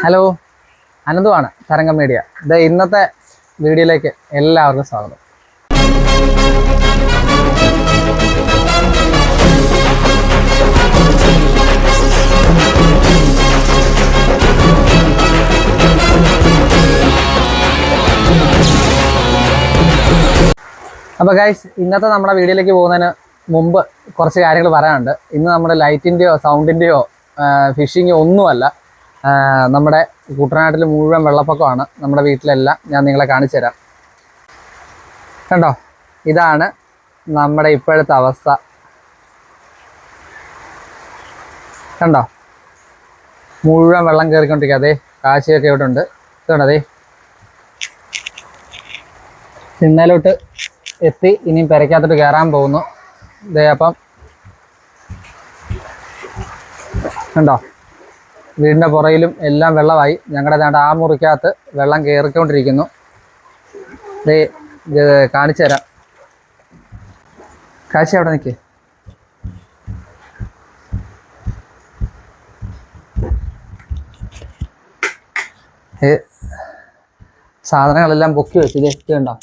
Hello, അനന്തുവാണ് തരംഗം media. ഇത് ഇന്നത്തെ വീഡിയോയിലേക്ക് എല്ലാവർക്കും സ്വാഗതം. അപ്പോൾ ഗൈസ്, ഇന്നത്തെ നമ്മുടെ വീഡിയോയിലേക്ക് പോകുന്നതിന് മുമ്പ് കുറച്ച് കാര്യങ്ങൾ പറയാനുണ്ട്. ഇന്ന് നമ്മുടെ ലൈറ്റിൻ്റെയോ സൗണ്ടിൻ്റെയോ ഫിഷിങ്ങോ ഒന്നുമല്ല. നമ്മുടെ കുട്ടനാട്ടിൽ മുഴുവൻ വെള്ളപ്പൊക്കമാണ്. നമ്മുടെ വീട്ടിലെല്ലാം ഞാൻ നിങ്ങളെ കാണിച്ചു തരാം. കണ്ടോ, ഇതാണ് നമ്മുടെ ഇപ്പോഴത്തെ അവസ്ഥ. കണ്ടോ, മുഴുവൻ വെള്ളം കയറിക്കൊണ്ടിരിക്കുക. അതേ കാശിയൊക്കെ ഇവിടെ ഉണ്ട്. ഇതുണ്ട്, അതേ ഇന്നലോട്ട് എത്തി. ഇനിയും പെരയ്ക്കകത്തോട്ട് കയറാൻ പോകുന്നു. ഇതേ അപ്പം കണ്ടോ, വീടിൻ്റെ പുറയിലും എല്ലാം വെള്ളമായി. ഞങ്ങളുടെ ദാണ്ട് ആ മുറിക്കകത്ത് വെള്ളം കയറിക്കൊണ്ടിരിക്കുന്നു. ദേ കാണിച്ചു തരാം. കാശി അവിടെ നിൽക്കേ. സാധനങ്ങളെല്ലാം പൊക്കി വെച്ച് ഇത് കണ്ടോ,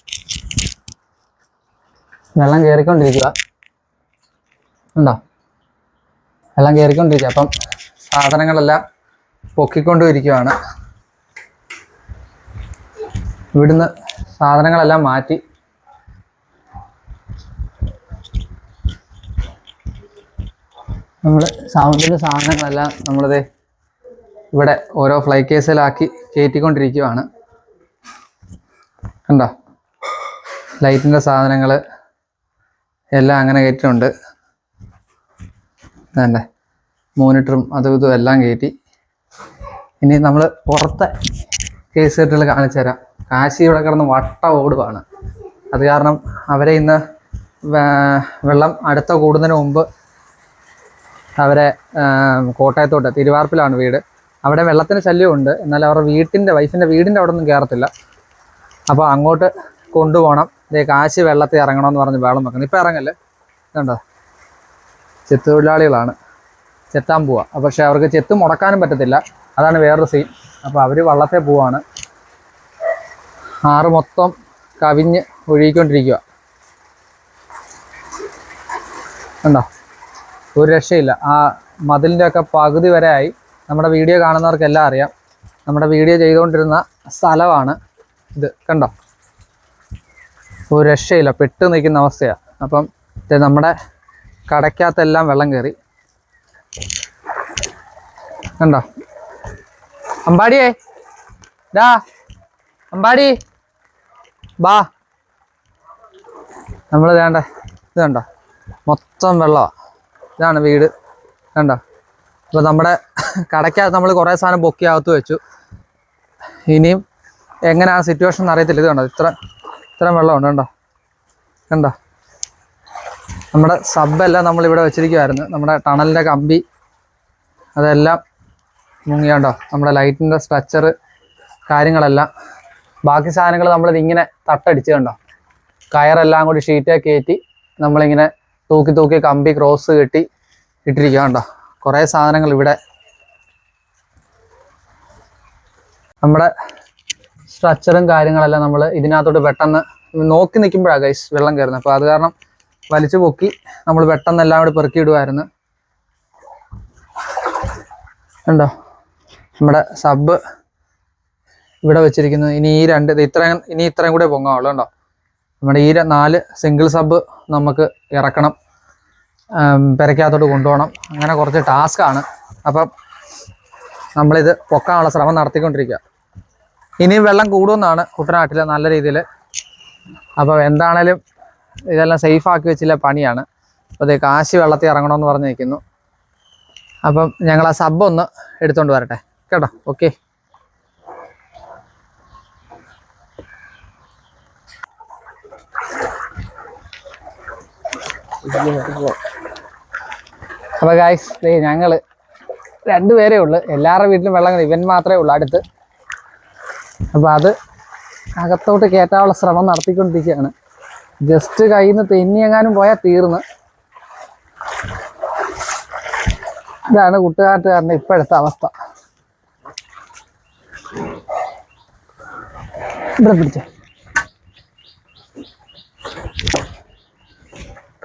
വെള്ളം കയറിക്കൊണ്ടിരിക്കുക. ഉണ്ടോ, വെള്ളം കയറിക്കൊണ്ടിരിക്കുക. അപ്പം സാധനങ്ങളെല്ലാം പൊക്കിക്കൊണ്ടിരിക്കുകയാണ്. ഇവിടുന്ന് സാധനങ്ങളെല്ലാം മാറ്റി നമ്മൾ സൗണ്ടിൻ്റെ സാധനങ്ങളെല്ലാം നമ്മളിത് ഇവിടെ ഓരോ ഫ്ലൈ കേസിലാക്കി കയറ്റിക്കൊണ്ടിരിക്കുകയാണ്. കണ്ടോ, ലൈറ്റിൻ്റെ സാധനങ്ങൾ എല്ലാം അങ്ങനെ കയറ്റിയിട്ടുണ്ട്. അതല്ലേ മോണിറ്ററും അതും ഇതും എല്ലാം കയറ്റി. ഇനി നമ്മൾ പുറത്തെ കേസ് കെട്ടുകൾ കാണിച്ചു തരാം. കാശി ഇവിടെ കിടന്ന് വട്ട ഓടുവാണ്. അത് കാരണം അവരെ ഇന്ന് വെള്ളം അടുത്ത കൂടുന്നതിന് മുമ്പ് അവരെ കോട്ടയത്തോട്ട്, തിരുവാർപ്പിലാണ് വീട്, അവിടെ വെള്ളത്തിന് ശല്യമുണ്ട്. എന്നാൽ അവരുടെ വൈഫിൻ്റെ വീടിൻ്റെ അവിടെ ഒന്നും കയറത്തില്ല. അപ്പോൾ അങ്ങോട്ട് കൊണ്ടുപോകണം. ഇതേ കാശി വെള്ളത്തിൽ ഇറങ്ങണമെന്ന് പറഞ്ഞ് വെള്ളം വെക്കണം. ഇപ്പം ഇറങ്ങല്ലേ, കണ്ടോ, ചെത്തൊഴിലാളികളാണ്, ചെത്താൻ പോവുക. പക്ഷേ അവർക്ക് ചെത്ത് മുടക്കാനും പറ്റത്തില്ല. അതാണ് വേറൊരു സീൻ. അപ്പോൾ അവർ വള്ളത്തെ പോവാണ്. ആറ് മൊത്തം കവിഞ്ഞ് ഒഴുകിക്കൊണ്ടിരിക്കുക. കണ്ടോ, ഒരു രക്ഷയില്ല. ആ മതിലിൻ്റെ ഒക്കെ പകുതി വരെ ആയി. നമ്മുടെ വീഡിയോ കാണുന്നവർക്കെല്ലാം അറിയാം. നമ്മുടെ വീഡിയോ ചെയ്തുകൊണ്ടിരുന്ന സ്ഥലമാണ് ഇത്. കണ്ടോ, ഒരു രക്ഷയില്ല, പെട്ട് നിൽക്കുന്ന അവസ്ഥയാണ്. അപ്പം നമ്മുടെ കടയ്ക്കകത്തെല്ലാം വെള്ളം കയറി. കണ്ടോ, അമ്പാടിയേ ഡാ, അമ്പാടി ബാ. നമ്മൾ വേണ്ട, ഇത് കണ്ടോ, മൊത്തം വെള്ളമാണ്. ഇതാണ് വീട്, കണ്ടോ. അപ്പോൾ നമ്മുടെ കടയ്ക്കകത്ത് നമ്മൾ കുറേ സാധനം പൊക്കി അകത്ത് വെച്ചു. ഇനിയും എങ്ങനെയാണ് സിറ്റുവേഷൻ എന്ന് അറിയത്തില്ല. ഇത് കണ്ടോ, ഇത്രയും വെള്ളമുണ്ട്. കണ്ടോ, കണ്ടോ, നമ്മുടെ സബ്ബെല്ലാം നമ്മളിവിടെ വെച്ചിരിക്കുമായിരുന്നു. നമ്മുടെ ടണലിൻ്റെ കമ്പി അതെല്ലാം മുങ്ങിയാണ്ടോ. നമ്മുടെ ലൈറ്റിൻ്റെ സ്ട്രക്ചർ കാര്യങ്ങളെല്ലാം, ബാക്കി സാധനങ്ങൾ നമ്മളിത് ഇങ്ങനെ തട്ടടിച്ച് കണ്ടോ, കയറെല്ലാം കൂടി ഷീറ്റൊക്കെ കയറ്റി നമ്മളിങ്ങനെ തൂക്കി കമ്പി ക്രോസ് കെട്ടി ഇട്ടിരിക്കുക. കണ്ടോ, കുറേ സാധനങ്ങൾ ഇവിടെ. നമ്മുടെ സ്ട്രക്ചറും കാര്യങ്ങളെല്ലാം നമ്മൾ ഇതിനകത്തോട്ട് പെട്ടെന്ന് നോക്കി നിൽക്കുമ്പോഴാണ് ഗൈസ് വെള്ളം കയറുന്നത്. അപ്പോൾ അത് കാരണം വലിച്ചു പൊക്കി നമ്മൾ പെട്ടെന്ന് എല്ലാം കൂടി പെറുക്കിയിടുമായിരുന്നു. കണ്ടോ, നമ്മുടെ സബ് ഇവിടെ വെച്ചിരിക്കുന്നത്. ഇനി ഇത്രയും കൂടെ പൊങ്ങാവുള്ളൂ. കണ്ടോ, നമ്മുടെ 4 സിംഗിൾ സബ് നമുക്ക് ഇറക്കണം, പെരയ്ക്കകത്തോട്ട് കൊണ്ടുപോകണം. അങ്ങനെ കുറച്ച് ടാസ്ക്കാണ്. അപ്പം നമ്മളിത് പൊക്കാനുള്ള ശ്രമം നടത്തിക്കൊണ്ടിരിക്കുക. ഇനിയും വെള്ളം കൂടുമെന്നാണ് കുട്ടനാട്ടിൽ നല്ല രീതിയിൽ. അപ്പോൾ എന്താണേലും ഇതെല്ലാം സേഫാക്കി വെച്ചില്ല പണിയാണ്. അപ്പോൾ അതേ കാശി വെള്ളത്തിൽ ഇറങ്ങണമെന്ന് പറഞ്ഞ് നിൽക്കുന്നു. അപ്പം ഞങ്ങൾ ആ സബ് ഒന്ന് എടുത്തുകൊണ്ട് വരട്ടെ കേട്ടോ. ഓക്കെ, അപ്പോൾ ഗായ്സ്, ഞങ്ങൾ 2 പേരേ ഉള്ളൂ. എല്ലാവരുടെ വീട്ടിലും വെള്ളം, ഇവൻ മാത്രമേ ഉള്ളൂ അടുത്ത്. അപ്പോൾ അത് അകത്തോട്ട് കയറ്റാനുള്ള ശ്രമം നടത്തിക്കൊണ്ടിരിക്കുകയാണ്. ജസ്റ്റ് കയ്യിൽ നിന്ന് തെന്നിയെങ്ങാനും പോയാൽ തീർന്ന്. ഇതാണ് കുട്ടുകാട്ടുകാരൻ്റെ ഇപ്പോഴത്തെ അവസ്ഥ. ഇവിടെ പിടിച്ചോ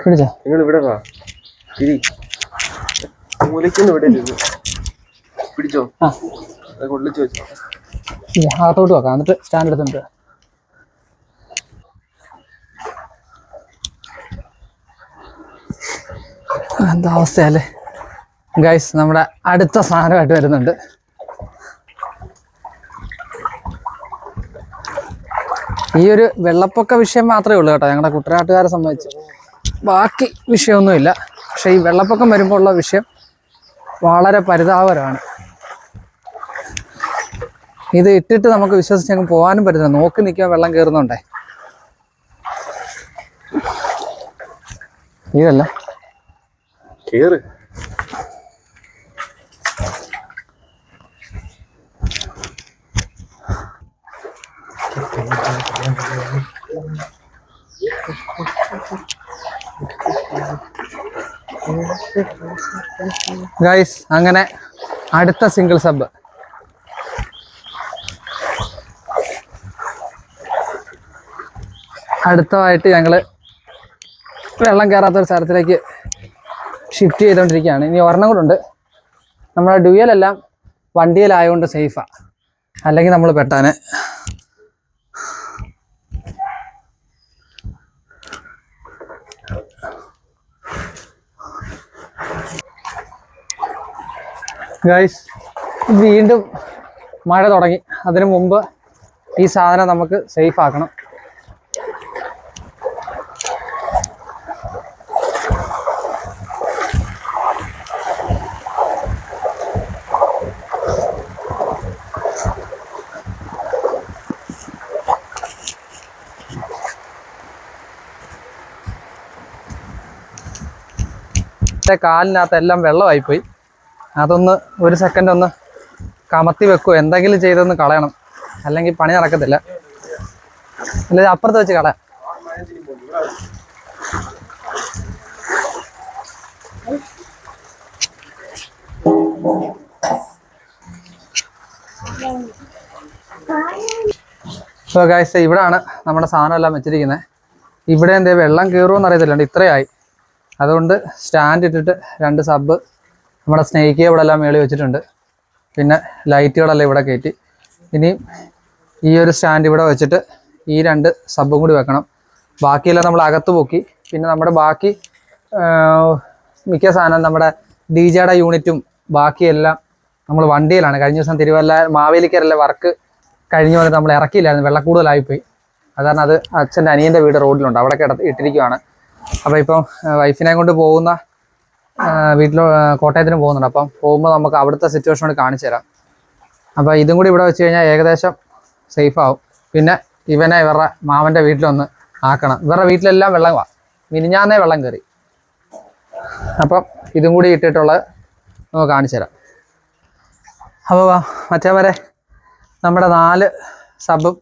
പിടിച്ചോ. നിങ്ങൾ ഇവിടെ വാ. പിടിച്ചോ. കൊള്ളിച്ചു വെച്ചോ. അകത്തോട്ട് വെക്കാം, എന്നിട്ട് സ്റ്റാൻഡ് എടുത്തിട്ട്. എന്താ അവസ്ഥയല്ലേ ഗൈസ്. നമ്മുടെ അടുത്ത സാധനമായിട്ട് വരുന്നുണ്ട്. ഈ ഒരു വെള്ളപ്പൊക്ക വിഷയം മാത്രമേ ഉള്ളൂ കേട്ടോ ഞങ്ങളുടെ കുട്ടനാട്ടുകാരെ സംബന്ധിച്ച്. ബാക്കി വിഷയമൊന്നുമില്ല. പക്ഷെ ഈ വെള്ളപ്പൊക്കം വരുമ്പോൾ ഉള്ള വിഷയം വളരെ പരിതാപകരമാണ്. ഇത് ഇട്ടിട്ട് നമുക്ക് വിശ്വസിച്ച് അങ്ങ് പോകാനും പറ്റില്ല. നോക്കി നിൽക്കുക, വെള്ളം കയറുന്നുണ്ടേ. ഇതല്ല കേറ്. ഗൈസ് അങ്ങനെ അടുത്ത സിംഗിൾ സബ്. അടുത്തതായിട്ട് ഞങ്ങള് വെള്ളം കയറാത്തൊരു സ്ഥലത്തിലേക്ക് ഷിഫ്റ്റ് ചെയ്തുകൊണ്ടിരിക്കുകയാണ്. ഇനി ഒരെണ്ണം കൂടെ ഉണ്ട്. നമ്മുടെ ഡ്യുവലെല്ലാം വണ്ടിയിലായതുകൊണ്ട് സേഫാണ്, അല്ലെങ്കിൽ നമ്മൾ പെട്ടാനെ. ഗൈസ് വീണ്ടും മഴ തുടങ്ങി. അതിനു മുമ്പ് ഈ സാധനം നമുക്ക് സേഫ് ആക്കണം. കാലിനകത്തെല്ലാം വെള്ളമായിപ്പോയി. അതൊന്ന് ഒരു സെക്കൻഡ് ഒന്ന് കമത്തി വെക്കുമോ, എന്തെങ്കിലും ചെയ്തൊന്ന് കളയണം, അല്ലെങ്കിൽ പണി നടക്കത്തില്ല. അല്ലെങ്കിൽ അപ്പുറത്ത് വെച്ച് കളയാം. സോ ഗൈസ്, ഇവിടാണ് നമ്മുടെ സാധനം എല്ലാം വെച്ചിരിക്കുന്നത്. ഇവിടെ എന്തേ വെള്ളം കയറുമെന്ന് അറിയത്തില്ല, ഇത്രയായി. അതുകൊണ്ട് സ്റ്റാൻഡ് ഇട്ടിട്ട് 2 സബ് നമ്മുടെ സ്നേക്ക് ഇവിടെ എല്ലാം മേളിൽ വെച്ചിട്ടുണ്ട്. പിന്നെ ലൈറ്റുകളെല്ലാം ഇവിടെ കയറ്റി. ഇനി ഈ ഒരു സ്റ്റാൻഡ് ഇവിടെ വെച്ചിട്ട് ഈ 2 സബും കൂടി വെക്കണം. ബാക്കിയെല്ലാം നമ്മൾ അകത്ത് പൊക്കി. പിന്നെ നമ്മുടെ ബാക്കി മിക്ക സാധനം നമ്മുടെ DJ യൂണിറ്റും ബാക്കിയെല്ലാം നമ്മൾ വണ്ടിയിലാണ്. കഴിഞ്ഞ ദിവസം തിരുവല്ല മാവേലിക്കരല്ലേ വർക്ക് കഴിഞ്ഞ പോലെ നമ്മൾ ഇറക്കിയില്ലായിരുന്നു, വെള്ളം കൂടുതലായിപ്പോയി. അതാണ് അത് അച്ഛൻ്റെ അനിയൻ്റെ വീട് റോഡിലുണ്ട്, അവിടെ ഇട്ടിരിക്കുകയാണ്. അപ്പോൾ ഇപ്പം വൈഫിനെ കൊണ്ട് പോകുന്ന വീട്ടിൽ കോട്ടയത്തിന് പോകുന്നുണ്ട്. അപ്പം പോകുമ്പോൾ നമുക്ക് അവിടുത്തെ സിറ്റുവേഷൻ കൂടി കാണിച്ചു തരാം. അപ്പോൾ ഇതും കൂടി ഇവിടെ വെച്ച് കഴിഞ്ഞാൽ ഏകദേശം സേഫ് ആവും. പിന്നെ ഇവനെ ഇവരുടെ മാമൻ്റെ വീട്ടിലൊന്ന് ആക്കണം. ഇവരുടെ വീട്ടിലെല്ലാം വെള്ളമാണ്, മിനിഞ്ഞാന്നേ വെള്ളം കയറി. അപ്പം ഇതും കൂടി ഇട്ടിട്ടുള്ളത് നമുക്ക് കാണിച്ചു തരാം. അപ്പോൾ മറ്റേ വരെ നമ്മുടെ 4 സബും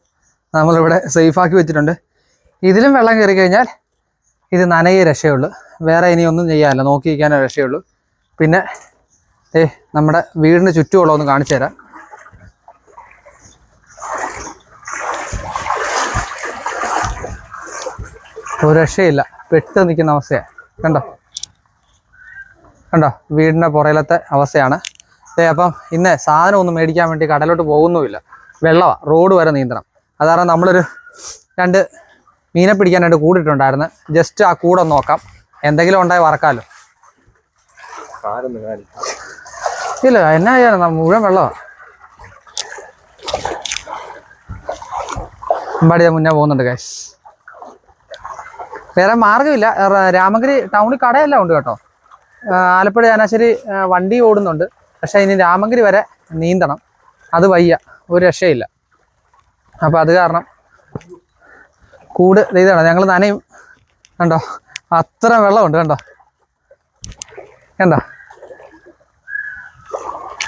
നമ്മളിവിടെ സേഫാക്കി വെച്ചിട്ടുണ്ട്. ഇതിലും വെള്ളം കയറി കഴിഞ്ഞാൽ ഇത് നനയെ രക്ഷയുള്ളൂ, വേറെ ഇനി ഒന്നും ചെയ്യാനില്ല, നോക്കിയിരിക്കാനേ രക്ഷയുള്ളൂ. പിന്നെ നമ്മുടെ വീടിന് ചുറ്റുമുള്ള ഒന്ന് കാണിച്ചു തരാം. ഒരു രക്ഷയില്ല, പെട്ട് നിൽക്കുന്ന അവസ്ഥയാണ്. കണ്ടോ കണ്ടോ, വീടിൻ്റെ പുറയിലത്തെ അവസ്ഥയാണ്. അപ്പം ഇന്ന് സാധനം ഒന്നും മേടിക്കാൻ വേണ്ടി കടലോട്ട് പോകുന്നുമില്ല, വെള്ളമാണ്, റോഡ് വരെ നീന്തണം. അതാണ് നമ്മളൊരു 2 മീനെ പിടിക്കാനായിട്ട് കൂടിയിട്ടുണ്ടായിരുന്നു. ജസ്റ്റ് ആ കൂടെ നോക്കാം, എന്തെങ്കിലും ഉണ്ടായി വറക്കാമല്ലോ. ഇല്ല, എന്നാ ചെയ്യാനാ, മുഴുവൻ വെള്ളമാണ്. അമ്പാടി മുന്നേ പോകുന്നുണ്ട് ഗൈസ്. വേറെ മാർഗ്ഗമില്ല. രാമഗിരി ടൗണിൽ കടയെല്ലാം ഉണ്ട് കേട്ടോ. ആലപ്പുഴ ചങ്ങനാശ്ശേരി വണ്ടി ഓടുന്നുണ്ട്. പക്ഷേ ഇനി രാമഗിരി വരെ നീന്തണം, അത് വയ്യ, ഒരു രക്ഷയില്ല. അപ്പോൾ അത് കാരണം കൂട് ഇതാണ്, ഞങ്ങൾ നനയും. കണ്ടോ, അത്ര വെള്ളമുണ്ട്. കണ്ടോ കണ്ടോ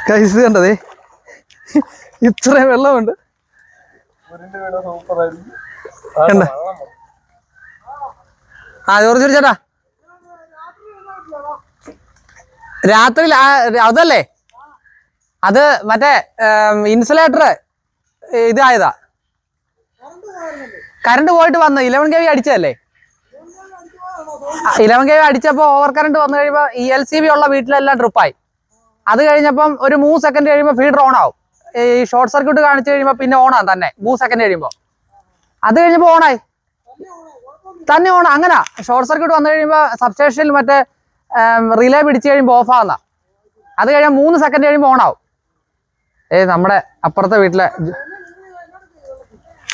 കൈസ്, കണ്ടതേ ഇത്രയും വെള്ളമുണ്ട്. കണ്ട ജോർജ് ചേട്ടാ, രാത്രി അതല്ലേ, അത് മറ്റേ ഇൻസുലേറ്റർ ഇതായതാ. കറണ്ട് പോയിട്ട് വന്നു 11 kV അടിച്ചതല്ലേ? 11 kV അടിച്ചപ്പോൾ ഓവർ കറണ്ട് വന്നു കഴിയുമ്പോൾ ഈ LCB ഉള്ള വീട്ടിലെല്ലാം ട്രിപ്പായി. അത് കഴിഞ്ഞപ്പം ഒരു 3 സെക്കൻഡ് കഴിയുമ്പോൾ ഫീഡർ ഓൺ ആവും. ഈ ഷോർട്ട് സർക്യൂട്ട് കാണിച്ചു കഴിയുമ്പോൾ പിന്നെ ഓണാണ് തന്നെ 3 സെക്കൻഡ് കഴിയുമ്പോൾ. അത് കഴിഞ്ഞപ്പോൾ ഓണായി തന്നെ ഓൺ. അങ്ങനെ ഷോർട്ട് സർക്യൂട്ട് വന്നു കഴിയുമ്പോൾ സബ്സ്റ്റേഷനിൽ മറ്റേ റിലേ പിടിച്ച് കഴിയുമ്പോൾ ഓഫ് ആവുന്ന. അത് കഴിയുമ്പോൾ 3 സെക്കൻഡ് കഴിയുമ്പോൾ ഓണാവും. നമ്മുടെ അപ്പുറത്തെ വീട്ടിലെ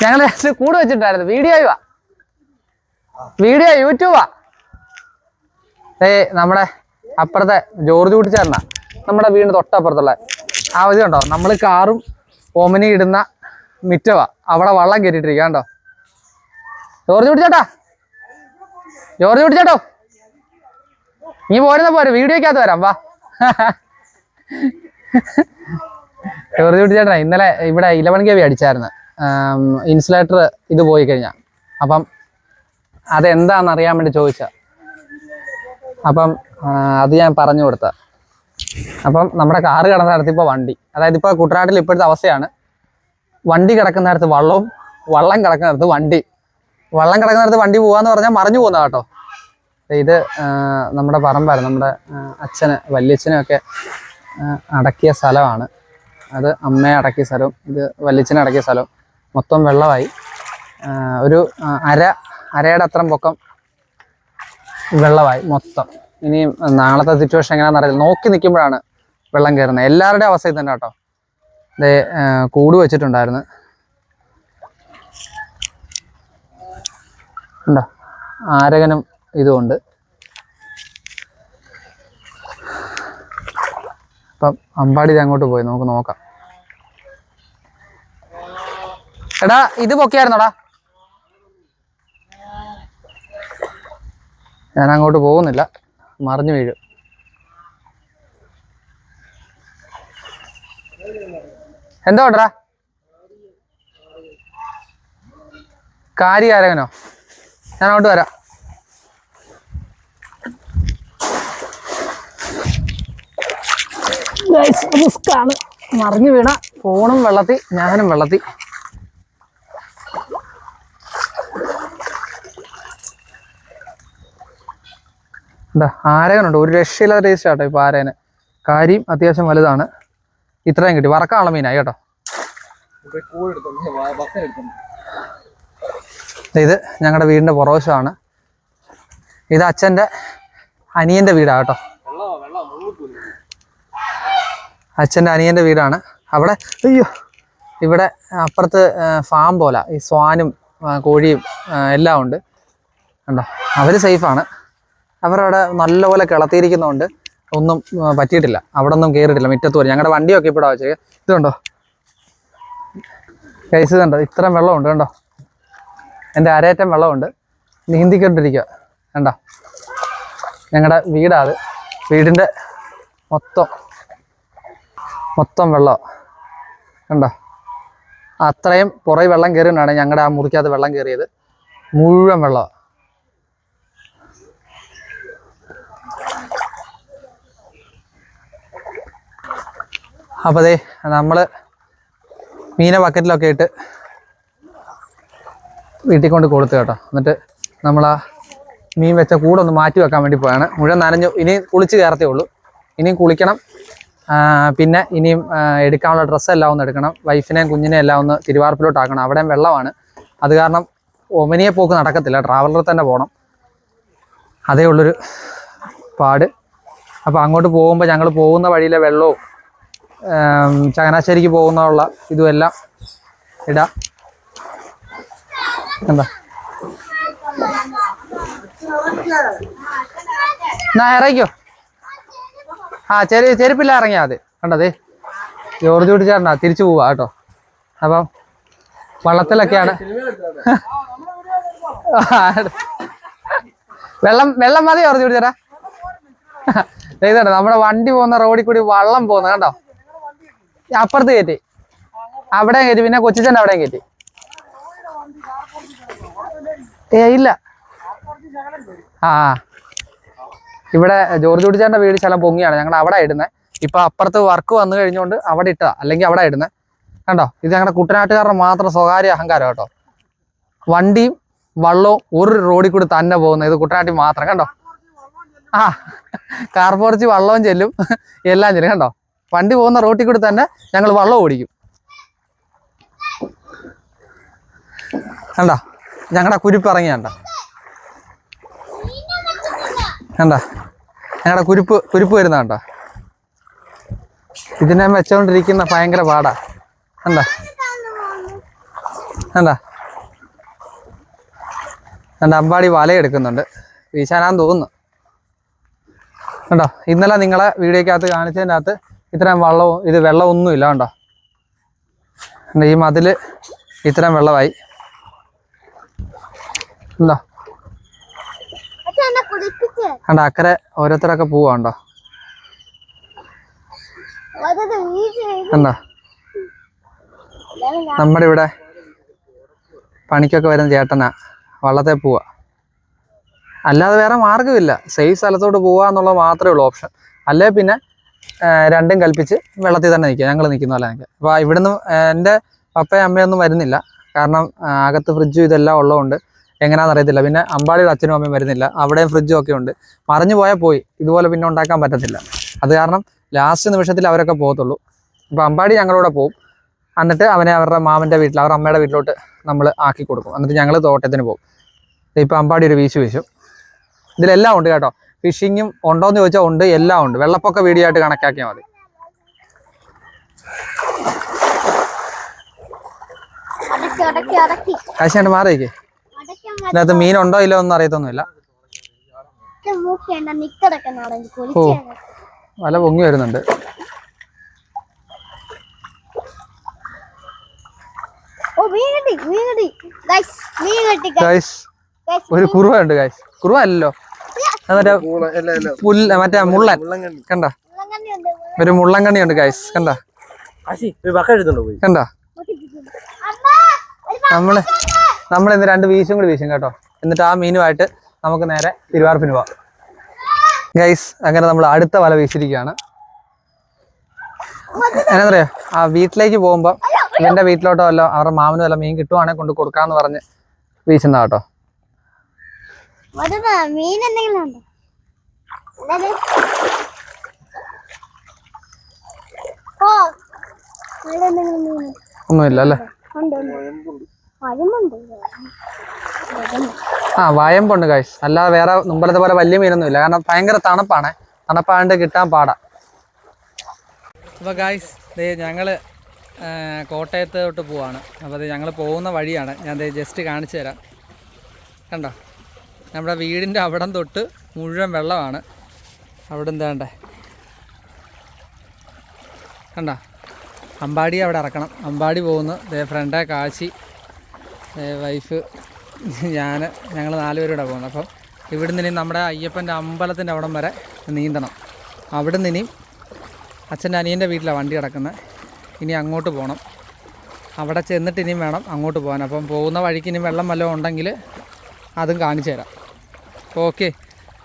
ഞങ്ങൾ കൂട് വെച്ചിട്ടായിരുന്നു. വീഡിയോ യൂട്യൂബാ. നമ്മുടെ അപ്പുറത്തെ ജോർജ് കുട്ടിച്ചേർന്ന നമ്മുടെ വീടിന് തൊട്ടപ്പുറത്തുള്ള ആ ഇത് കണ്ടോ, നമ്മൾ കാറും ഓമനി ഇടുന്ന മിറ്റവാ. അവിടെ വള്ളം കയറ്റിട്ടിരിക്കുക കണ്ടോ. ജോർജ് കുട്ടിച്ചേട്ടോ നീ പോരുന്ന പോരെ, വീഡിയോക്കകത്ത് വരാം വാ. ജോർജ് കുട്ടിച്ചേട്ടാ ഇന്നലെ ഇവിടെ 11 kV അടിച്ചായിരുന്നു. ഇൻസുലേറ്റർ ഇത് പോയി കഴിഞ്ഞാൽ. അപ്പം അതെന്താണെന്ന് അറിയാൻ വേണ്ടി ചോദിച്ച. അപ്പം അത് ഞാൻ പറഞ്ഞു കൊടുത്ത. അപ്പം നമ്മുടെ കാറ് കിടന്ന നേരത്ത് ഇപ്പോൾ വണ്ടി, അതായത് ഇപ്പോൾ കുട്ടനാട്ടിൽ ഇപ്പോഴത്തെ അവസ്ഥയാണ്. വണ്ടി കിടക്കുന്ന നേരത്ത് വള്ളം കിടക്കുന്ന നേരത്ത് വണ്ടി. വള്ളം കിടക്കുന്ന നേരത്ത് വണ്ടി പോകാന്ന് പറഞ്ഞാൽ മറിഞ്ഞു പോകുന്ന കേട്ടോ. ഇത് നമ്മുടെ പറമ്പായിരുന്നു. നമ്മുടെ വല്യച്ഛനും ഒക്കെ അടക്കിയ സ്ഥലമാണ്. അത് അമ്മയെ അടക്കിയ സ്ഥലവും ഇത് വല്യച്ഛനെ അടക്കിയ സ്ഥലവും മൊത്തം വെള്ളമായി. ഒരു അരയുടെ അത്രയും പൊക്കം വെള്ളമായി മൊത്തം. ഇനി നാളത്തെ സിറ്റുവേഷൻ എങ്ങനെയാണെന്ന് അറിയില്ല. നോക്കി നിൽക്കുമ്പോഴാണ് വെള്ളം കയറുന്നത്. എല്ലാവരുടെയും അവസ്ഥ തന്നെ കേട്ടോ. ഇത് കൂട് വെച്ചിട്ടുണ്ടായിരുന്നു ഉണ്ടോ, ആരകനും ഇതുമുണ്ട്. അപ്പം അമ്പാടി അങ്ങോട്ട് പോയി നമുക്ക് നോക്കാം. എടാ ഇത് പൊക്കിയായിരുന്നോടാ? ഞാൻ അങ്ങോട്ട് പോകുന്നില്ല, മറിഞ്ഞു വീഴും. എന്താ കൊണ്ടടാ? കാര്യാരകനോ? ഞാൻ അങ്ങോട്ട് വരാം. റിസ്ക്കാണ്. മറിഞ്ഞു വീണ ഫോണും വെള്ളത്തി, ഞാനും വെള്ളത്തി. എന്താ ആരകനുണ്ട്, ഒരു രക്ഷയില്ലാത്ത ടേസ്റ്റ് ആട്ടോ ഇപ്പോൾ ആരകന്. കാര്യം അത്യാവശ്യം വലുതാണ്. ഇത്രയും കിട്ടി. വറക്കാനുള്ള മീനായി കേട്ടോ. ഇത് ഞങ്ങളുടെ വീടിൻ്റെ പുറവശമാണ്. ഇത് അച്ഛൻ്റെ അനിയൻ്റെ വീടാണ് കേട്ടോ. അച്ഛൻ്റെ അനിയൻ്റെ വീടാണ്. അവിടെ ഇവിടെ അപ്പുറത്ത് ഫാം പോലെ ഈ സ്വാനും കോഴിയും എല്ലാം ഉണ്ട് കണ്ടോ. അവർ സേഫാണ്. അവരവിടെ നല്ലപോലെ കിളത്തിയിരിക്കുന്നതുകൊണ്ട് ഒന്നും പറ്റിയിട്ടില്ല. അവിടെ ഒന്നും കയറിയിട്ടില്ല. മുറ്റത്ത് പോലും ഞങ്ങളുടെ വണ്ടിയൊക്കെ ഇപ്പോൾ വെച്ചത് ഇത് കണ്ടോ. കൈസ് കണ്ടോ, ഇത്രയും വെള്ളമുണ്ട് കണ്ടോ. എൻ്റെ അരയറ്റം വെള്ളമുണ്ട്. നീന്തിക്കൊണ്ടിരിക്കുക കണ്ടോ. ഞങ്ങളുടെ വീടാത്. വീടിൻ്റെ മൊത്തം വെള്ളം കണ്ടോ. അത്രയും പുറകെ വെള്ളം കയറിയാണ് ഞങ്ങളുടെ ആ മുറിക്കകത്ത് വെള്ളം കയറിയത്. മുഴുവൻ വെള്ളം. അപ്പോൾ അതേ നമ്മൾ മീനെ ബക്കറ്റിലൊക്കെ ഇട്ട് വീട്ടിൽ കൊണ്ട് കൊടുത്തു കേട്ടോ. എന്നിട്ട് നമ്മൾ ആ മീൻ വെച്ച കൂടൊന്ന് മാറ്റി വെക്കാൻ വേണ്ടി പോയാണ്. മുഴുവൻ നനഞ്ഞു. ഇനി കുളിച്ച് കയറത്തേ ഉള്ളൂ. ഇനിയും കുളിക്കണം. പിന്നെ ഇനിയും എടുക്കാനുള്ള ഡ്രസ്സെല്ലാം ഒന്ന് എടുക്കണം. വൈഫിനെയും കുഞ്ഞിനെയും എല്ലാം ഒന്ന് തിരുവാർപ്പിലോട്ടാക്കണം. അവിടെയും വെള്ളമാണ്. അത് കാരണം ഒമനിയെ പോക്ക് നടക്കത്തില്ല. ട്രാവലറിൽ തന്നെ പോകണം. അതേ ഉള്ളൊരു പാട്. അപ്പോൾ അങ്ങോട്ട് പോകുമ്പോൾ ഞങ്ങൾ പോകുന്ന വഴിയിലെ വെള്ളവും ചങ്ങനാശ്ശേരിക്ക് പോകുന്നുള്ള ഇതുമെല്ലാം ഇടാം. എന്താ എന്നാ ഇറങ്ങിക്കോ. ചെരുപ്പില്ല ഇറങ്ങിയാൽ മതി. കണ്ടതേ ജോർജ് കുട്ടിച്ചേട്ടനാ തിരിച്ചു പോവാ കേട്ടോ. അപ്പം വള്ളത്തിലൊക്കെയാണ്. വെള്ളം മതി ജോർജ് കുട്ടിച്ചേട്ടാ. ഇതാണ് നമ്മുടെ വണ്ടി പോകുന്ന റോഡിൽ കൂടി വള്ളം പോകുന്നത് കണ്ടോ. അപ്പുറത്ത് കയറ്റി, അവിടെ കയറ്റി, പിന്നെ കൊച്ചിച്ചൻ്റെ അവിടെയും കയറ്റി. ഇല്ല. ഇവിടെ ജോർജ് കുട്ടിച്ചേട്ടൻ്റെ വീട് ശലം പൊങ്ങിയാണ്. ഞങ്ങൾ അവിടെ ഇടുന്നത്. ഇപ്പൊ അപ്പുറത്ത് വർക്ക് വന്നു കഴിഞ്ഞുകൊണ്ട് അവിടെ ഇട്ടതാ, അല്ലെങ്കിൽ അവിടെ ഇടുന്നത് കണ്ടോ. ഇത് ഞങ്ങളുടെ കുട്ടനാട്ടുകാരുടെ മാത്രം സ്വകാര്യ അഹങ്കാരം കേട്ടോ. വണ്ടിയും വള്ളവും ഒരു റോഡിൽ കൂടി തന്നെ പോകുന്നത്. ഇത് കുട്ടനാട്ടിൽ മാത്രം. കണ്ടോ? ആ, കാർപോർച്ച് വള്ളവും ചെല്ലും, എല്ലാം ചെല്ലും. കണ്ടോ? വണ്ടി പോകുന്ന റോട്ടിൽ കൂടി തന്നെ ഞങ്ങൾ വള്ളം ഓടിക്കും. കണ്ടോ? ഞങ്ങളുടെ കുരിപ്പ് കണ്ടോ? കണ്ടോ? ഞങ്ങളുടെ കുരിപ്പ് വരുന്ന കണ്ടോ? ഇതിനെ വെച്ചോണ്ടിരിക്കുന്ന ഭയങ്കര പാടാ. കണ്ടോ? കണ്ടോ? കണ്ടോ? അമ്പാടി വലയെടുക്കുന്നുണ്ട്, വീശാനാന്ന് തോന്നുന്നു. കണ്ടോ? ഇന്നലെ നിങ്ങളെ വീഡിയോക്കകത്ത് കാണിച്ചതിൻ്റെ അകത്ത് ഇത്രയും വള്ളവും ഇത് വെള്ളമൊന്നുമില്ല. കണ്ടോ? ഈ മതിൽ ഇത്രയും വെള്ളമായി. ഉണ്ടോ? കണ്ടോ? അക്കരെ ഓരോരുത്തരൊക്കെ പോവാണ്ടോ? കണ്ടോ? നമ്മുടെ ഇവിടെ പണിക്കൊക്കെ വരുന്ന ചേട്ടനാ വള്ളത്തെ പോവാ. അല്ലാതെ വേറെ മാർഗ്ഗമില്ല. സേഫ് സ്ഥലത്തോട്ട് പോവുക എന്നുള്ളത് മാത്രമേ ഉള്ളൂ ഓപ്ഷൻ. അല്ലേ പിന്നെ രണ്ടും കൽപ്പിച്ച് വെള്ളത്തിൽ തന്നെ നിൽക്കുക. ഞങ്ങൾ നിൽക്കുന്ന പോലെ നിൽക്കുക. അപ്പോൾ ഇവിടുന്ന് എൻ്റെ പപ്പയും അമ്മയൊന്നും വരുന്നില്ല. കാരണം അകത്ത് ഫ്രിഡ്ജും ഇതെല്ലാം ഉള്ളതുകൊണ്ട് എങ്ങനെയാണെന്ന് അറിയത്തില്ല. പിന്നെ അമ്പാടിയുടെ അച്ഛനും അമ്മയും വരുന്നില്ല. അവിടെയും ഫ്രിഡ്ജും ഒക്കെ ഉണ്ട്. മറിഞ്ഞു പോയാൽ പോയി, ഇതുപോലെ പിന്നെ ഉണ്ടാക്കാൻ പറ്റത്തില്ല. അത് കാരണം ലാസ്റ്റ് നിമിഷത്തിൽ അവരൊക്കെ പോകത്തുള്ളൂ. അപ്പോൾ അമ്പാടി ഞങ്ങളോടെ പോകും. എന്നിട്ട് അവനെ അവരുടെ മാമൻ്റെ വീട്ടിൽ, അവരുടെ അമ്മയുടെ വീട്ടിലോട്ട് നമ്മൾ ആക്കി കൊടുക്കും. എന്നിട്ട് ഞങ്ങൾ തോട്ടത്തിന് പോകും. ഇപ്പോൾ അമ്പാടി ഒരു വീശു. ഇതിലെല്ലാം ഉണ്ട് കേട്ടോ. ഫിഷിങ്ങും ഉണ്ടോയെന്ന് ചോദിച്ചാൽ ഉണ്ട്, എല്ലാം ഉണ്ട്. വെള്ളപ്പൊക്ക വീഡിയോ ആയിട്ട് കണക്കാക്കിയാൽ മതി. കാശിയാണ്ട് മാറിയേക്ക്. ഇതിനകത്ത് മീനുണ്ടോ ഇല്ലോ ഒന്നും അറിയത്തൊന്നുമില്ല. ഓ, വല പൊങ്ങി വരുന്നുണ്ട്. ഒരു കുറുവ ഉണ്ട് ഗൈസ്. കുറുവ അല്ലല്ലോ, മറ്റേ മുള്ളൻ. കണ്ട? ഒരു മുള്ളൻകണ്ണി ഉണ്ട് ഗൈസ്. കണ്ട? കണ്ട? നമ്മളിന്ന് 2 വീശും കൂടി വീശും കേട്ടോ. എന്നിട്ട് ആ മീനുമായിട്ട് നമുക്ക് നേരെ തിരുവാർപ്പിന് പോവാം ഗൈസ്. അങ്ങനെ നമ്മൾ അടുത്ത വല വീശിരിക്കുകയാണ്. എന്നാ പറയാ, ആ വീട്ടിലേക്ക് പോകുമ്പോൾ ഇവൻ്റെ വീട്ടിലോട്ടോ വല്ലോ അവരുടെ മാമനും വല്ല മീൻ കിട്ടുവാണെങ്കിൽ കൊണ്ട് കൊടുക്കാന്ന് പറഞ്ഞ് വീശുന്ന കേട്ടോ. ഒന്നുമില്ല അല്ലേ? ആ, വയമ്പുണ്ട് ഗൈസ്. അല്ലാതെ വേറെ മുമ്പലത്തെ പോലെ വലിയ മീനൊന്നും ഇല്ല. കാരണം ഭയങ്കര തണുപ്പാണ്ട് കിട്ടാൻ പാടാ. അപ്പോൾ ഗൈസ്, ഞങ്ങൾ കോട്ടയത്തോട്ട് പോവാണ്. അപ്പോൾ അത് ഞങ്ങൾ പോകുന്ന വഴിയാണ്. ഞാൻ ജസ്റ്റ് കാണിച്ചു തരാം. കണ്ടോ? നമ്മുടെ വീടിൻ്റെ അവിടം തൊട്ട് മുഴുവൻ വെള്ളമാണ്. അവിടെ എന്താണ്ടേ കണ്ടോ? അമ്പാടി അവിടെ ഇറക്കണം. അമ്പാടി പോകുന്നു. ഫ്രണ്ടേ കാശി, വൈഫ്, ഞങ്ങൾ 4 പേരൂടെ പോകുന്നു. അപ്പം ഇവിടുന്ന് ഇനി നമ്മുടെ അയ്യപ്പൻ്റെ അമ്പലത്തിൻ്റെ അവിടം വരെ നീന്തണം. അവിടുന്ന് ഇനിയും അച്ഛൻ്റെ അനിയൻ്റെ വീട്ടിലാണ് വണ്ടി കിടക്കുന്നത്. ഇനി അങ്ങോട്ട് പോകണം. അവിടെ ചെന്നിട്ട് ഇനിയും വേണം അങ്ങോട്ട് പോകാൻ. അപ്പം പോകുന്ന വഴിക്ക് ഇനി വെള്ളം വല്ലതും ഉണ്ടെങ്കിൽ അതും കാണിച്ചു തരാം. ഓക്കെ.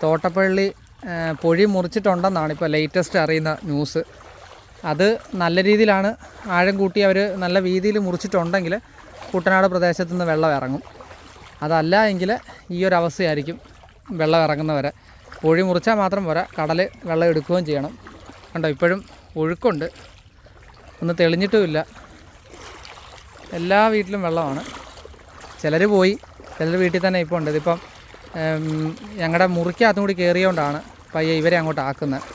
തോട്ടപ്പള്ളി പൊഴി മുറിച്ചിട്ടുണ്ടെന്നാണ് ഇപ്പോൾ ലേറ്റസ്റ്റ് അറിയുന്ന ന്യൂസ്. അത് നല്ല രീതിയിലാണ് ആഴം കൂട്ടി അവർ നല്ല വീതിയിൽ മുറിച്ചിട്ടുണ്ടെങ്കിൽ കുട്ടനാട് പ്രദേശത്തു നിന്ന് വെള്ളം ഇറങ്ങും. അതല്ല എങ്കിൽ ഈ ഒരു അവസ്ഥയായിരിക്കും വെള്ളം ഇറങ്ങുന്നവരെ. പൊഴി മുറിച്ചാൽ മാത്രം പോരാ, കടൽ വെള്ളം എടുക്കുകയും ചെയ്യണം. കണ്ടോ? ഇപ്പോഴും ഒഴുക്കുണ്ട്, ഒന്ന് തെളിഞ്ഞിട്ടുമില്ല. എല്ലാ വീട്ടിലും വെള്ളമാണ്. ചിലർ പോയി, ചിലർ വീട്ടിൽ തന്നെ ഇപ്പോൾ ഉണ്ട്. ഇതിപ്പം ഞങ്ങളുടെ മുറിക്കകത്തും കൂടി കയറിയോണ്ടാണ് പയ്യെ ഇവരെ അങ്ങോട്ട് ആക്കുന്നത്.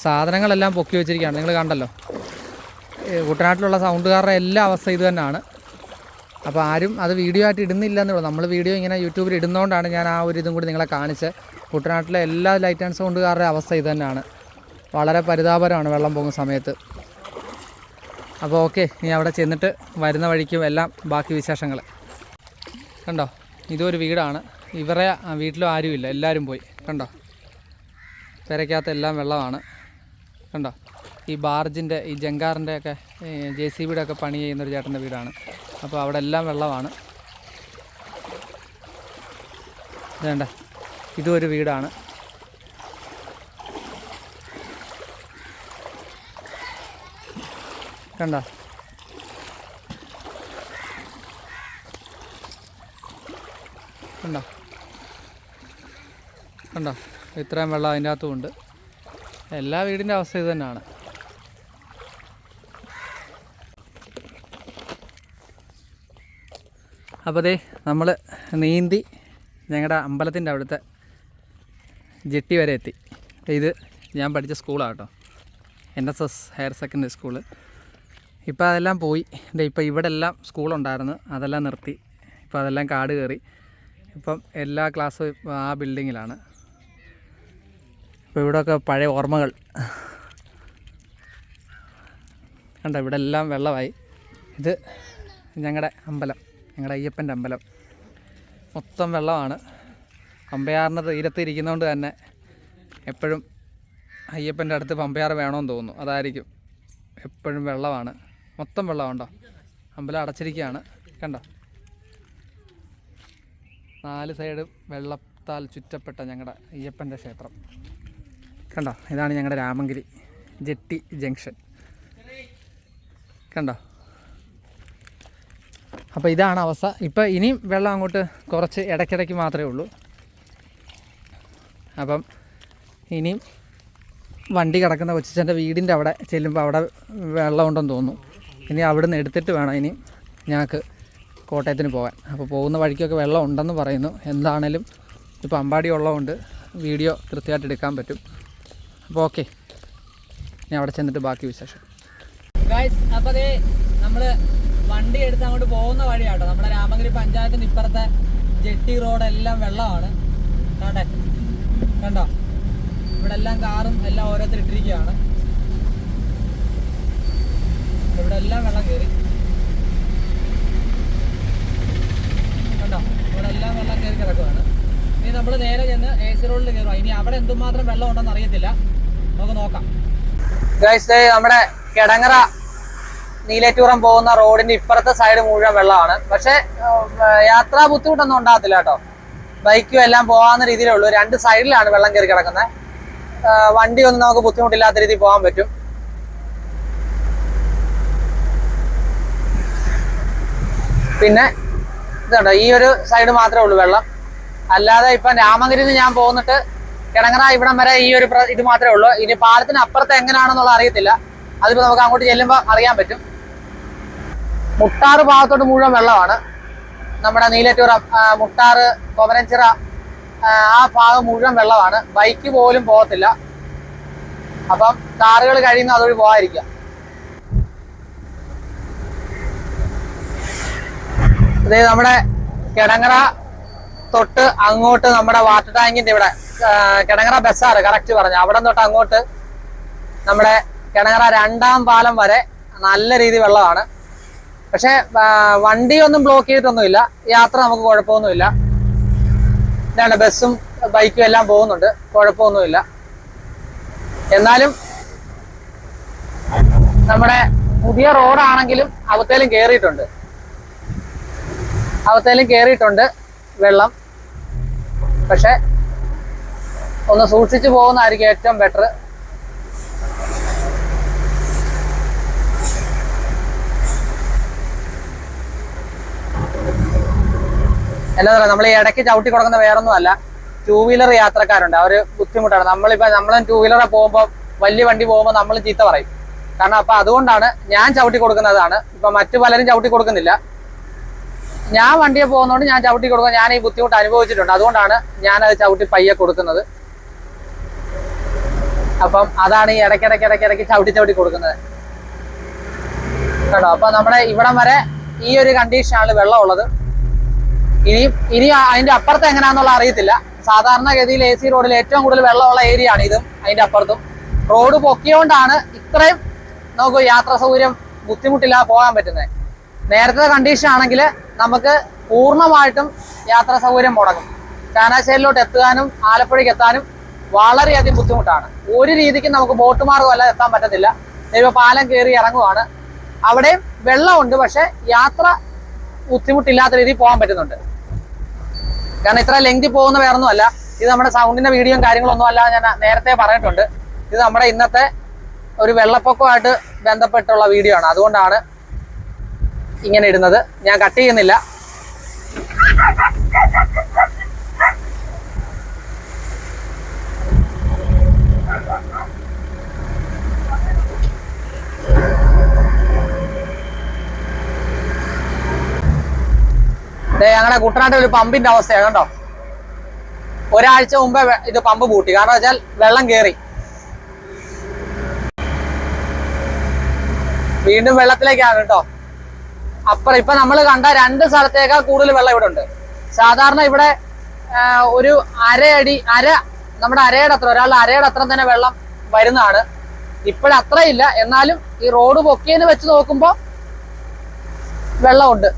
സാധനങ്ങളെല്ലാം പൊക്കി വെച്ചിരിക്കുകയാണ്. നിങ്ങൾ കണ്ടല്ലോ, കുട്ടനാട്ടിലുള്ള സൗണ്ടുകാരുടെ എല്ലാ അവസ്ഥ ഇത് തന്നെയാണ്. അപ്പോൾ ആരും അത് വീഡിയോ ആയിട്ട് ഇടുന്നില്ല എന്നുള്ളൂ. നമ്മൾ വീഡിയോ ഇങ്ങനെ യൂട്യൂബിൽ ഇടുന്നതുകൊണ്ടാണ് ഞാൻ ആ ഒരു ഇതും കൂടി നിങ്ങളെ കാണിച്ച്. കുട്ടനാട്ടിലെ എല്ലാ ലൈറ്റ് ആൻഡ് സൗണ്ടുകാരുടെ അവസ്ഥ ഇത് തന്നെയാണ്. വളരെ പരിതാപകരമാണ് വെള്ളം പോകുന്ന സമയത്ത്. അപ്പോൾ ഓക്കെ, ഇനി അവിടെ ചെന്നിട്ട് വരുന്ന വഴിക്കും എല്ലാം ബാക്കി വിശേഷങ്ങൾ. കണ്ടോ? ഇതൊരു വീടാണ്. ഇവരെ വീട്ടിലും ആരുമില്ല, എല്ലാവരും പോയി. കണ്ടോ? പെരയ്ക്കകത്ത് എല്ലാം വെള്ളമാണ്. കണ്ടോ? ഈ ബാർജിൻ്റെ, ഈ ജങ്കാറിൻ്റെ ഒക്കെ JCBയുടെ ഒക്കെ പണി ചെയ്യുന്നൊരു ചേട്ടൻ്റെ വീടാണ്. അപ്പോൾ അവിടെ എല്ലാം വെള്ളമാണ്. വേണ്ട, ഇതും ഒരു വീടാണ്. കണ്ടോ? കണ്ടോ കണ്ടോ, ഇത്രയും വെള്ളം അതിൻ്റെ അകത്തുമുണ്ട്. എല്ലാ വീടിൻ്റെ അവസ്ഥ ഇത് തന്നെയാണ്. അപ്പോൾ ദേ നമ്മൾ നീന്തി ഞങ്ങളുടെ അമ്പലത്തിൻ്റെ അവിടുത്തെ ജെട്ടി വരെ എത്തി. ഇത് ഞാൻ പഠിച്ച സ്കൂളാണ് കേട്ടോ, NSS ഹയർ സെക്കൻഡറി സ്കൂള്. ഇപ്പോൾ അതെല്ലാം പോയി. ഇപ്പോൾ ഇവിടെ എല്ലാം സ്കൂളുണ്ടായിരുന്നു, അതെല്ലാം നിർത്തി. ഇപ്പോൾ അതെല്ലാം കാട് കയറി. ഇപ്പം എല്ലാ ക്ലാസ്സും ആ ബിൽഡിങ്ങിലാണ്. ഇപ്പോൾ ഇവിടെയൊക്കെ പഴയ ഓർമ്മകൾ കണ്ടോ, ഇവിടെ എല്ലാം വെള്ളമായി. ഇത് ഞങ്ങളുടെ അമ്പലം, ഞങ്ങളുടെ അയ്യപ്പൻ്റെ അമ്പലം മൊത്തം വെള്ളമാണ്. പമ്പയാറിൻ്റെ തീരത്ത് ഇരിക്കുന്നതുകൊണ്ട് തന്നെ എപ്പോഴും അയ്യപ്പൻ്റെ അടുത്ത് പമ്പയാറ് വേണമെന്ന് തോന്നുന്നു, അതായിരിക്കും. എപ്പോഴും വെള്ളമാണ്, മൊത്തം വെള്ളമുണ്ടോ. അമ്പലം അടച്ചിരിക്കുകയാണ് കണ്ടോ, 4 സൈഡും വെള്ളത്താൽ ചുറ്റപ്പെട്ട ഞങ്ങളുടെ അയ്യപ്പൻ്റെ ക്ഷേത്രം കണ്ടോ. ഇതാണ് ഞങ്ങളുടെ രാമങ്കിരി ജെട്ടി ജംഗ്ഷൻ കണ്ടോ. അപ്പോൾ ഇതാണ് അവസ്ഥ. ഇപ്പോൾ ഇനിയും വെള്ളം അങ്ങോട്ട് കുറച്ച് ഇടയ്ക്കിടയ്ക്ക് മാത്രമേ ഉള്ളൂ. അപ്പം ഇനിയും വണ്ടി കിടക്കുന്ന കൊച്ചിച്ചൻ്റെ വീടിൻ്റെ അവിടെ ചെല്ലുമ്പോൾ അവിടെ വെള്ളമുണ്ടെന്ന് തോന്നുന്നു. ഇനി അവിടെ നിന്ന് എടുത്തിട്ട് വേണം ഇനി ഞങ്ങൾക്ക് കോട്ടയത്തിന് പോകാൻ. അപ്പോൾ പോകുന്ന വഴിക്കൊക്കെ വെള്ളം ഉണ്ടെന്ന് പറയുന്നു. എന്താണേലും ഇപ്പോൾ അമ്പാടി ഉള്ളതുകൊണ്ട് വീഡിയോ കൃത്യമായിട്ട് എടുക്കാൻ പറ്റും. അപ്പോൾ ഓക്കെ, ഞാൻ അവിടെ ചെന്നിട്ട് ബാക്കി വിശേഷം. ഗൈസ്, അപ്പോൾ അതേ നമ്മൾ വണ്ടി എടുത്ത് അങ്ങോട്ട് പോകുന്ന വഴിയാട്ടോ. നമ്മുടെ രാമഗിരി പഞ്ചായത്തിൻ്റെ ഇപ്പുറത്തെ ജെട്ടി റോഡെല്ലാം വെള്ളമാണ്. കണ്ടേ കണ്ടോ, ഇവിടെ എല്ലാം കാറും എല്ലാം ഓരോരുത്തരിട്ടിരിക്കുകയാണ്. ഇവിടെ എല്ലാം വെള്ളം കയറി കണ്ടോ, ഇവിടെ എല്ലാം വെള്ളം കയറി കിടക്കുകയാണ്. ഇനി നമ്മൾ നേരെ ചെന്ന് AC റോഡിൽ കയറുക. ഇനി അവിടെ എന്തുമാത്രം വെള്ളം ഉണ്ടെന്ന് അറിയത്തില്ല, നമുക്ക് നോക്കാം. ഗൈസ്, നമ്മുടെ കിടങ്ങറ നീലേറ്റൂറം പോകുന്ന റോഡിന്റെ ഇപ്പുറത്തെ സൈഡ് മുഴുവൻ വെള്ളമാണ്. പക്ഷെ യാത്രാ ബുദ്ധിമുട്ടൊന്നും ഉണ്ടാകത്തില്ല കേട്ടോ. ബൈക്കും എല്ലാം പോകാവുന്ന രീതിയിലേ ഉള്ളൂ. 2 സൈഡിലാണ് വെള്ളം കയറി കിടക്കുന്നത്. വണ്ടി ഒന്നും നമുക്ക് ബുദ്ധിമുട്ടില്ലാത്ത രീതിയിൽ പോകാൻ പറ്റും. പിന്നെ ഇതുണ്ടോ, ഈ ഒരു സൈഡ് മാത്രമേ ഉള്ളൂ വെള്ളം. അല്ലാതെ ഇപ്പം രാമഗിരിന്ന് ഞാൻ പോന്നിട്ട് കിടങ്ങറ ഇവിടം വരെ ഈ ഒരു ഇത് മാത്രമേ ഉള്ളൂ. ഇനി പാലത്തിന് അപ്പുറത്ത് എങ്ങനെയാണെന്നുള്ള അറിയത്തില്ല. അതിപ്പോൾ നമുക്ക് അങ്ങോട്ട് ചെല്ലുമ്പോൾ അറിയാൻ പറ്റും. മുട്ടാറ് ഭാഗത്തോട്ട് മുഴുവൻ വെള്ളമാണ്. നമ്മുടെ നീലേറ്റൂറം, മുട്ടാറ്, കൊവരഞ്ചിറ ആ ഭാഗം മുഴുവൻ വെള്ളമാണ്. ബൈക്ക് പോലും പോകത്തില്ല. അപ്പം കാറുകൾ കഴിയുന്ന അതുവഴി പോകാതിരിക്കുക. അതെ, നമ്മുടെ കിടങ്ങറ തൊട്ട് അങ്ങോട്ട് നമ്മുടെ വാട്ടർ ടാങ്കിന്റെ ഇവിടെ കിടങ്ങറ ബസ്സാറ് കറക്റ്റ് പറഞ്ഞു. അവിടെ തൊട്ട് അങ്ങോട്ട് നമ്മുടെ കിടങ്ങറ 2ാം പാലം വരെ നല്ല രീതിയിൽ വെള്ളമാണ്. പക്ഷെ വണ്ടിയൊന്നും ബ്ലോക്ക് ചെയ്തിട്ടൊന്നുമില്ല, യാത്ര നമുക്ക് കുഴപ്പമൊന്നുമില്ല. ഇതാണ് ബസ്സും ബൈക്കും എല്ലാം പോകുന്നുണ്ട്, കുഴപ്പമൊന്നുമില്ല. എന്നാലും നമ്മുടെ പുതിയ റോഡാണെങ്കിലും അവത്തേലും കയറിയിട്ടുണ്ട് വെള്ളം. പക്ഷെ ഒന്ന് സൂക്ഷിച്ചു പോകുന്നതായിരിക്കും ഏറ്റവും ബെറ്റർ. എന്താ പറയുക, നമ്മൾ ഈ ഇടയ്ക്ക് ചവിട്ടി കൊടുക്കുന്ന വേറൊന്നും അല്ല, 2 വീലർ യാത്രക്കാരുണ്ട്, അവർ ബുദ്ധിമുട്ടാണ്. നമ്മളും 2 വീലറെ പോകുമ്പോൾ, വലിയ വണ്ടി പോകുമ്പോൾ നമ്മൾ ചീത്ത പറയും. കാരണം അപ്പം അതുകൊണ്ടാണ് ഞാൻ ചവിട്ടി കൊടുക്കുന്നതാണ്. ഇപ്പം മറ്റു പലരും ചവിട്ടി കൊടുക്കുന്നില്ല. ഞാൻ വണ്ടിയെ പോകുന്നതുകൊണ്ട് ഞാൻ ചവിട്ടി കൊടുക്കുക. ഞാൻ ഈ ബുദ്ധിമുട്ട് അനുഭവിച്ചിട്ടുണ്ട്, അതുകൊണ്ടാണ് ഞാനത് ചവിട്ടി പയ്യെ കൊടുക്കുന്നത്. അപ്പം അതാണ് ഈ ഇടയ്ക്കിടയ്ക്ക് ചവിട്ടി കൊടുക്കുന്നത് കേട്ടോ. അപ്പം നമ്മുടെ ഇവിടം വരെ ഈ ഒരു കണ്ടീഷനാണ് വെള്ളമുള്ളത്. ഇനി അതിന്റെ അപ്പുറത്ത് എങ്ങനെയാണെന്നുള്ള അറിയത്തില്ല. സാധാരണഗതിയിൽ AC റോഡിൽ ഏറ്റവും കൂടുതൽ വെള്ളമുള്ള ഏരിയ ആണ് ഇതും. അതിന്റെ അപ്പുറത്തും റോഡ് പൊക്കിയോണ്ടാണ് ഇത്രയും നമുക്ക് യാത്രാ സൗകര്യം ബുദ്ധിമുട്ടില്ലാതെ പോകാൻ പറ്റുന്നത്. നേരത്തെ കണ്ടീഷൻ ആണെങ്കിൽ നമുക്ക് പൂർണ്ണമായിട്ടും യാത്രാ സൗകര്യം മുടങ്ങും. ചാനാശ്ശേരിയിലോട്ട് എത്താനും ആലപ്പുഴയ്ക്ക് എത്താനും വളരെയധികം ബുദ്ധിമുട്ടാണ്. ഒരു രീതിക്ക് നമുക്ക് ബോട്ട് മാർഗമല്ല എത്താൻ പറ്റത്തില്ല. ഇപ്പോൾ പാലം കയറി ഇറങ്ങുവാണ്. അവിടെയും വെള്ളമുണ്ട്, പക്ഷെ യാത്ര ബുദ്ധിമുട്ടില്ലാത്ത രീതിയിൽ പോകാൻ പറ്റുന്നുണ്ട്. കാരണം ഇത്ര ലെങ്തി പോകുന്ന വേറൊന്നുമല്ല. ഇത് നമ്മുടെ സൗണ്ടിന്റെ വീഡിയോയും കാര്യങ്ങളൊന്നും അല്ല, ഞാൻ നേരത്തെ പറഞ്ഞിട്ടുണ്ട്. ഇത് നമ്മുടെ ഇന്നത്തെ ഒരു വെള്ളപ്പൊക്കമായിട്ട് ബന്ധപ്പെട്ടുള്ള വീഡിയോ ആണ്. അതുകൊണ്ടാണ് ഇങ്ങനെ ഇടുന്നത്. ഞാൻ കട്ട് ചെയ്യുന്നില്ല. ഞങ്ങളുടെ കുട്ടനാട്ടിൽ ഒരു പമ്പിന്റെ അവസ്ഥയാണ് കണ്ടോ. ഒരാഴ്ച മുമ്പേ ഇത് പമ്പ് പൂട്ടി. കാരണം വെച്ചാൽ വെള്ളം കയറി. വീണ്ടും വെള്ളത്തിലേക്കാണ് കേട്ടോ. അപ്പുറം ഇപ്പൊ നമ്മൾ കണ്ട 2 സ്ഥലത്തേക്കാൾ കൂടുതൽ വെള്ളം ഇവിടെ ഉണ്ട്. സാധാരണ ഇവിടെ ഒരു നമ്മുടെ അരയുടെ അത്ര, ഒരാളുടെ അരയുടെ അത്ര തന്നെ വെള്ളം വരുന്നതാണ്. ഇപ്പോഴത്രയില്ല. എന്നാലും ഈ റോഡ് പൊക്കിയെന്ന് വെച്ച് നോക്കുമ്പോ വെള്ളമുണ്ട്.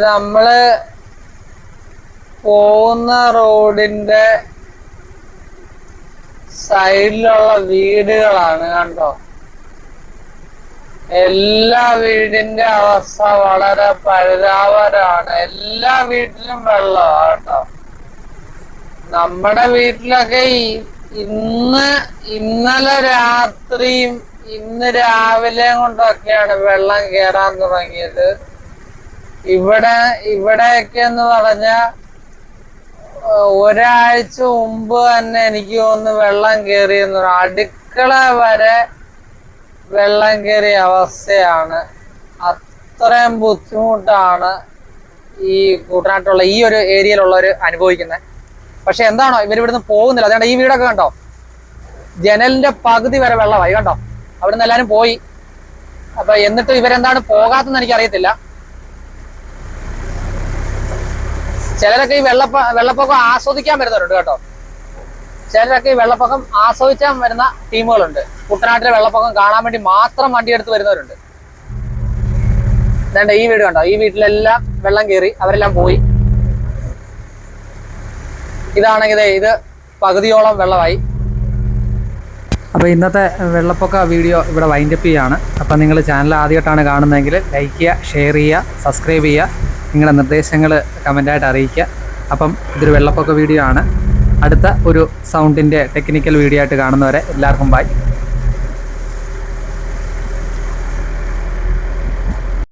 നമ്മള് പോകുന്ന റോഡിന്റെ സൈഡിലുള്ള വീടുകളാണ് കണ്ടോ. എല്ലാ വീടിന്റെ അവസ്ഥ വളരെ പരിതാപകരമാണ്. എല്ലാ വീട്ടിലും വെള്ളമാണ് കേട്ടോ. നമ്മുടെ വീട്ടിലൊക്കെ ഇന്നലെ രാത്രിയും ഇന്ന് രാവിലെയും കൊണ്ടൊക്കെയാണ് വെള്ളം കയറാൻ തുടങ്ങിയത്. ഇവിടെയൊക്കെ എന്ന് പറഞ്ഞ ഒരാഴ്ച മുമ്പ് തന്നെ എനിക്ക് തോന്നുന്നു വെള്ളം കയറിയെന്ന്. അടുക്കള വരെ വെള്ളം കയറിയ അവസ്ഥയാണ്. അത്രയും ബുദ്ധിമുട്ടാണ് ഈ കുട്ടനാട്ടിലുള്ള ഈ ഒരു ഏരിയയിലുള്ളവർ അനുഭവിക്കുന്നത്. പക്ഷെ എന്താണോ ഇവരിവിടുന്ന് പോകുന്നില്ല. അതുകൊണ്ട് ഈ വീടൊക്കെ കണ്ടോ, ജനലിന്റെ പകുതി വരെ വെള്ളമായി കണ്ടോ. അവിടുന്ന് എല്ലാരും പോയി. അപ്പൊ എന്നിട്ട് ഇവരെന്താണ് പോകാത്തെന്ന് എനിക്കറിയത്തില്ല. ചിലരൊക്കെ ഈ വെള്ളപ്പൊക്കം ആസ്വദിക്കാൻ വരുന്നവരുണ്ട് കേട്ടോ. ചിലരൊക്കെ ഈ വെള്ളപ്പൊക്കം ആസ്വദിക്കാൻ വരുന്ന ടീമുകളുണ്ട്. കുട്ടനാട്ടിലെ വെള്ളപ്പൊക്കം കാണാൻ വേണ്ടി മാത്രം വണ്ടിയെടുത്ത് വരുന്നവരുണ്ട്. വേണ്ട ഈ വീട് കണ്ടോ, ഈ വീട്ടിലെല്ലാം വെള്ളം കയറി, അവരെല്ലാം പോയി. ഇതാണെങ്കിൽ ഇത് പകുതിയോളം വെള്ളമായി. അപ്പോൾ ഇന്നത്തെ വെള്ളപ്പൊക്ക വീഡിയോ ഇവിടെ വൈൻഡപ്പ് ചെയ്യുകയാണ്. അപ്പോൾ നിങ്ങൾ ചാനൽ ആദ്യമായിട്ടാണ് കാണുന്നതെങ്കിൽ ലൈക്ക് ചെയ്യുക, ഷെയർ ചെയ്യുക, സബ്സ്ക്രൈബ് ചെയ്യുക, നിങ്ങളുടെ നിർദ്ദേശങ്ങൾ കമൻ്റായിട്ട് അറിയിക്കുക. അപ്പം ഇതൊരു വെള്ളപ്പൊക്ക വീഡിയോ ആണ്. അടുത്ത ഒരു സൗണ്ടിൻ്റെ ടെക്നിക്കൽ വീഡിയോ ആയിട്ട് കാണുന്നവരെ എല്ലാവർക്കും ബൈ.